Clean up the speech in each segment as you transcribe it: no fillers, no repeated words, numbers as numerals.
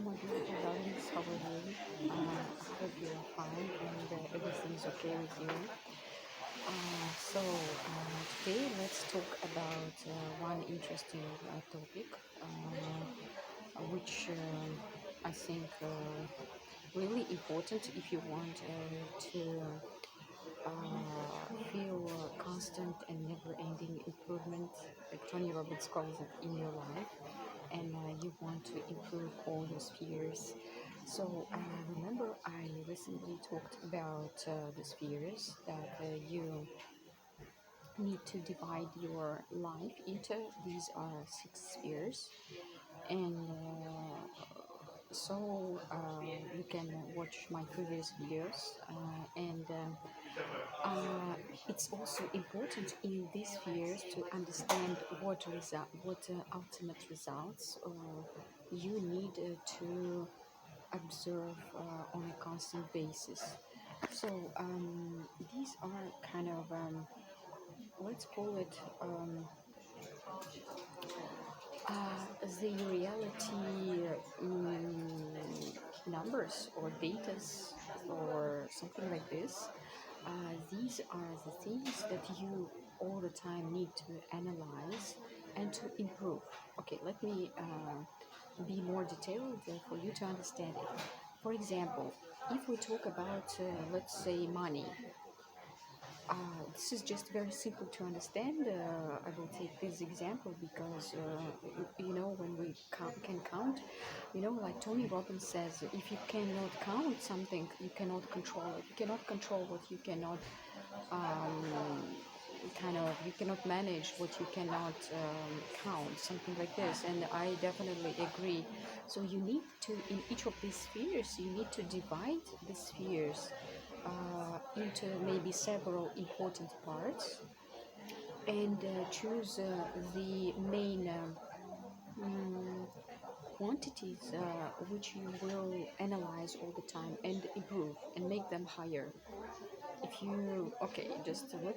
my beautiful darlings, how are you? I hope you're fine and everything's okay with you. Today let's talk about one interesting topic, which I think really important if you want to feel constant and never-ending improvement, like Tony Robbins calls it, in your life, and you want to improve all your spheres. So remember, I recently talked about the spheres that you need to divide your life into. These are 6 spheres, and you can watch my previous videos and it's also important in these spheres to understand what ultimate results you need to observe on a constant basis. So these are kind of let's call it the reality numbers or datas or something like this. These are the things that you all the time need to analyze and to improve. Okay, let me be more detailed for you to understand it. For example, if we talk about, let's say, money, this is just very simple to understand. I will take this example because, when we can count, like Tony Robbins says, if you cannot count something, you cannot control it. You cannot control what you cannot, you cannot manage what you cannot count, something like this. And I definitely agree. So you need to, in each of these spheres, you need to divide the spheres into maybe several important parts and choose the main mm, quantities which you will analyze all the time and improve and make them higher. If you just tell you,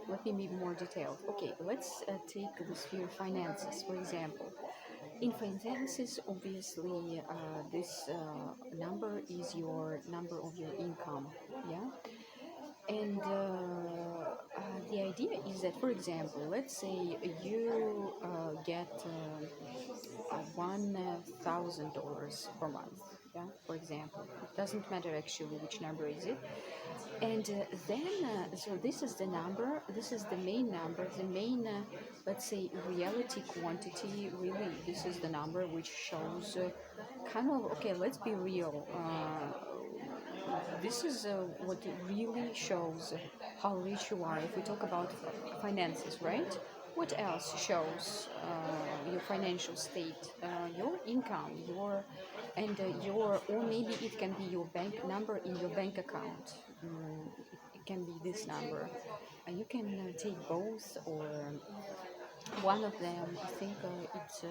let me be more detailed. Okay, let's take the sphere finances, for example. In finances, obviously, this number is your number of your income, yeah? And the idea is that, for example, let's say you get $1,000 per month, yeah, for example. It doesn't matter actually which number is it. And so this is the number, this is the main number, the main, let's say, reality quantity, really, this is the number which shows okay, let's be real. This is what really shows how rich you are. If we talk about finances, right? What else shows your financial state? Your income, or maybe it can be your bank number in your bank account. It can be this number. You can take both or one of them. I think it's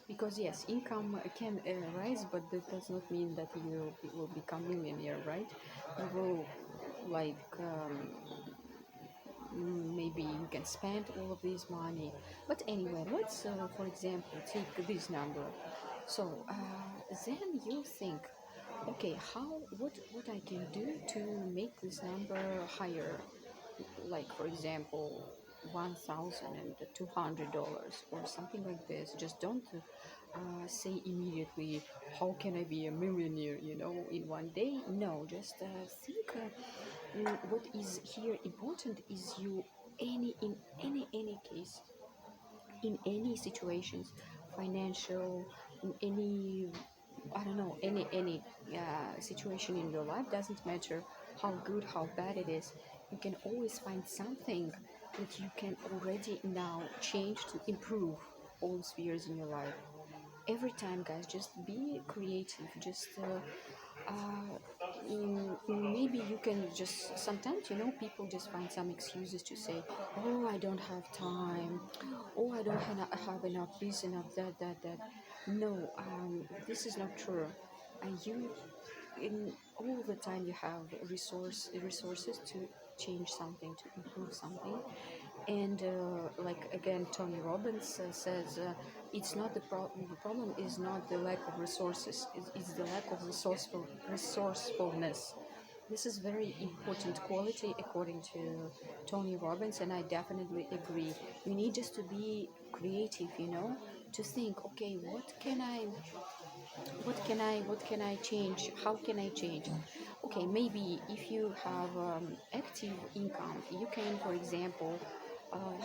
because yes, income can rise, but that does not mean that you will become millionaire, right? You will like maybe you can spend all of this money. But anyway, let's for example take this number. So then you think, okay, what I can do to make this number higher, like for example $1,200 or something like this. Just don't say immediately, how can I be a millionaire, in one day. No, just think what is here important is you, in any case, in any situations, financial, in any, I don't know, any situation in your life, doesn't matter how good, how bad it is, you can always find something that you can already now change to improve all spheres in your life. Every time, guys, just be creative. Just maybe you can just sometimes, people just find some excuses to say, oh, I don't have time, oh, I don't have enough this, enough that. No, this is not true. And you, in all the time, you have resources to change something, to improve something. And like again, Tony Robbins says, it's not the problem. The problem is not the lack of resources; it's the lack of resourcefulness. This is very important quality according to Tony Robbins, and I definitely agree. You need just to be creative, to think, okay, what can I change? How can I change? Okay, maybe if you have active income, you can, for example,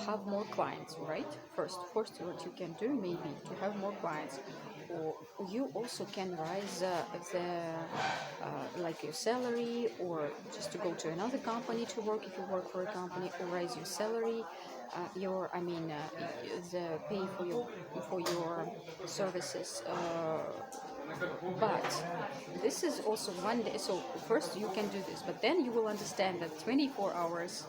have more clients, right? First, what you can do maybe to have more clients, or you also can rise like your salary, or just to go to another company to work if you work for a company, or raise your salary, the pay for your services. But this is also one day. So first you can do this, but then you will understand that 24 hours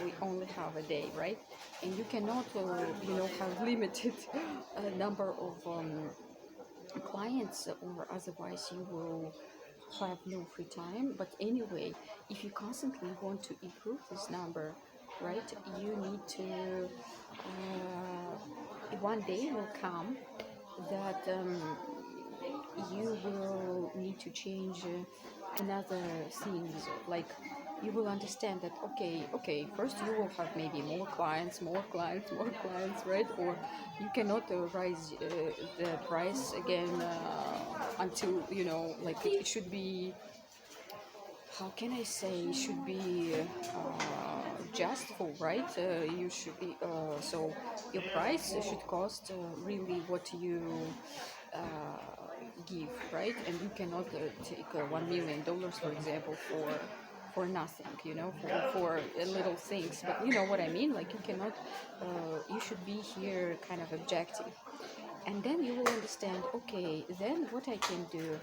we only have a day, right? And you cannot, have limited number of clients, or otherwise you will have no free time. But anyway, if you constantly want to improve this number, right, you need to. One day will come that you will need to change another things, like you will understand that okay, first you will have maybe more clients, more clients, right? Or you cannot raise the price again until like it should be, how can I say, it should be justful, right? You should be so your price should cost really what you uh, give, right? And you cannot take $1 million, for example, for nothing, for little things. But you know what I mean? Like you cannot. You should be here kind of objective, and then you will understand. Okay, then what I can do.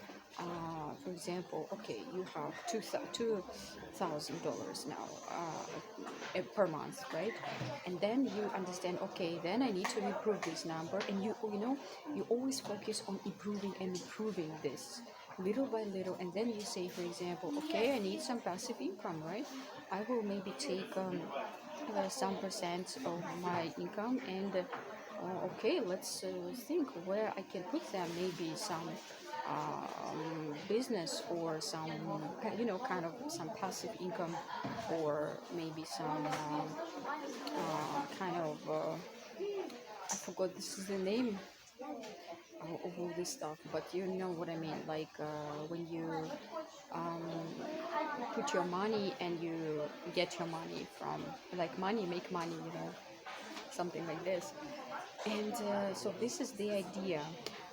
For example, okay, you have $2,000 now per month, right? And then you understand, okay, then I need to improve this number, and you always focus on improving and improving this little by little, and then you say, for example, okay, I need some passive income, right? I will maybe take some percent of my income, and okay, let's think where I can put them. Maybe some business, or some kind of some passive income, or maybe some kind of I forgot this is the name of all this stuff, but you know what I mean, like when you um, put your money and you get your money from, like, money make money, something like this. And so this is the idea.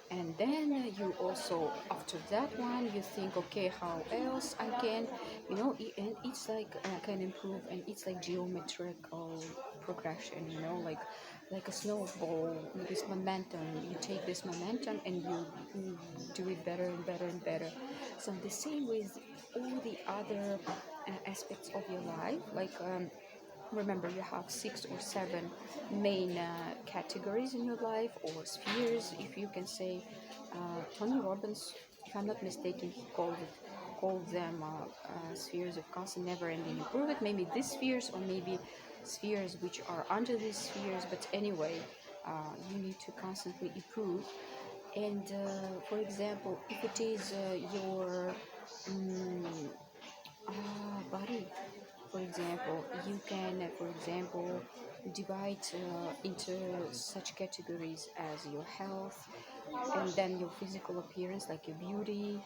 And then you also, after that one, you think, okay, how else I can, and it's like I can improve, and it's like geometrical progression, like a snowball with this momentum. You take this momentum and you do it better and better and better. So the same with all the other aspects of your life, like remember, you have 6 or 7 main categories in your life, or spheres, if you can say. Tony Robbins, if I'm not mistaken, he called them spheres of constant, never-ending improvement. Maybe these spheres, or maybe spheres which are under these spheres. But anyway, you need to constantly improve. And for example, if it is your um, body, for example, you can, for example, divide into such categories as your health, and then your physical appearance, like your beauty,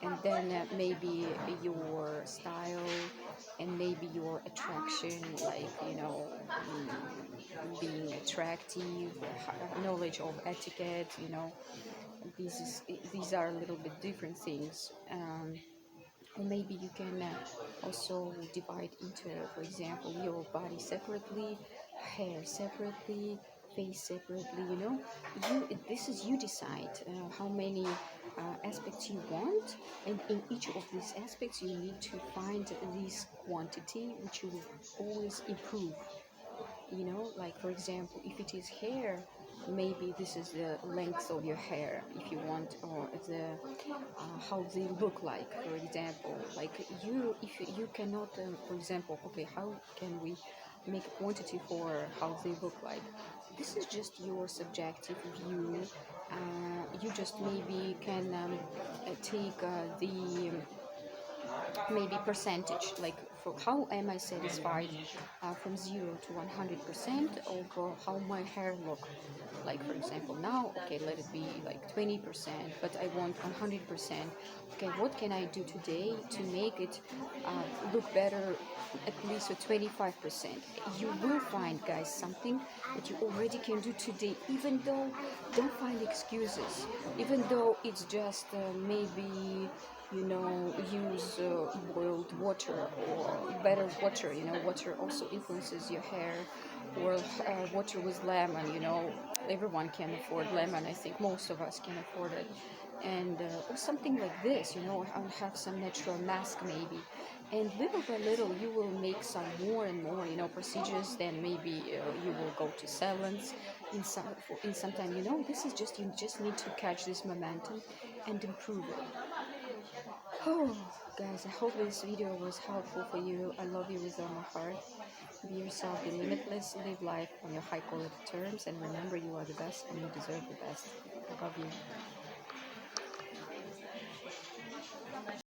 and then maybe your style, and maybe your attraction, like being attractive, knowledge of etiquette. These are a little bit different things. Or maybe you can also divide into, for example, your body separately, hair separately, face separately. This is, you decide how many aspects you want, and in each of these aspects you need to find this quantity which you will always improve. Like, for example, if it is hair, maybe this is the length of your hair, if you want, or the how they look like, for example. Like, if you cannot, for example, okay, how can we make a quantity for how they look like. This is just your subjective view. You just maybe can take the maybe percentage, like for how am I satisfied from 0 to 100% of how my hair look. Like for example, now, okay, let it be like 20%, but I want 100%. Okay, what can I do today to make it look better, at least for 25%? You will find, guys, something that you already can do today, even though don't find excuses, even though it's just maybe, use boiled water or better water. Water also influences your hair, or water with lemon. Everyone can afford lemon. I think most of us can afford it. And or something like this. I'll have some natural mask maybe, and little by little you will make some more and more procedures. Then maybe you will go to salons in some time. This is just, you just need to catch this momentum and improve it. Oh, guys, I hope this video was helpful for you. I love you with all my heart. Be yourself, be limitless, live life on your high quality terms, and remember you are the best and you deserve the best. I love you.